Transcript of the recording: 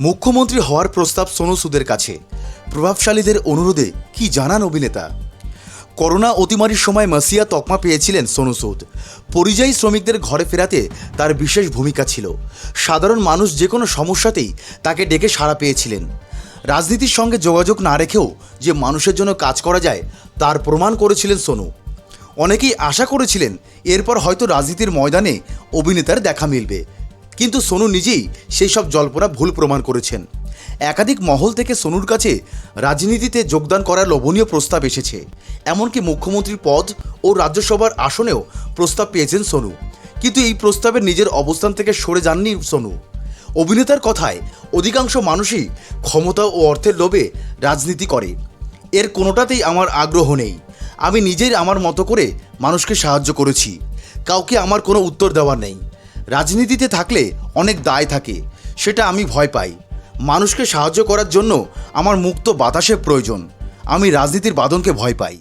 মুখ্যমন্ত্রী হওয়ার প্রস্তাব সোনু সুদের কাছে। প্রভাবশালীদের অনুরোধে কি জানান অভিনেতা? করোনা অতিমারির সময় মাসিয়া তকমা পেয়েছিলেন সোনু সুদ। পরিযায়ী শ্রমিকদের ঘরে ফেরাতে তার বিশেষ ভূমিকা ছিল। সাধারণ মানুষ যে কোনো সমস্যাতেই তাকে ডেকে সাড়া পেয়েছিলেন। রাজনীতির সঙ্গে যোগাযোগ না রেখেও যে মানুষের জন্য কাজ করা যায় তার প্রমাণ করেছিলেন সোনু। অনেকেই আশা করেছিলেন এরপর হয়তো রাজনীতির ময়দানে অভিনেতার দেখা মিলবে, কিন্তু সোনু নিজেই সেই সব জল্পনা ভুল প্রমাণ করেছেন। একাধিক মহল থেকে সোনুর কাছে রাজনীতিতে যোগদান করার লোভনীয় প্রস্তাব এসেছে। এমনকি মুখ্যমন্ত্রীর পদ ও রাজ্যসভার আসনেও প্রস্তাব পেয়েছেন সোনু, কিন্তু এই প্রস্তাবের নিজের অবস্থান থেকে সরে যাননি সোনু। অভিনেতার কথায়, অধিকাংশ মানুষই ক্ষমতা ও অর্থের লোভে রাজনীতি করে। এর কোনোটাতেই আমার আগ্রহ নেই। আমি নিজেই আমার মতো করে মানুষকে সাহায্য করেছি। কাউকে আমার কোনো উত্তর দেওয়ার নেই। রাজনীতিতে থাকলে অনেক দায় থাকে, সেটা আমি ভয় পাই। মানুষকে সাহায্য করার জন্য আমার মুক্ত বাতাসের প্রয়োজন। আমি রাজনীতির বাঁধনকে ভয় পাই।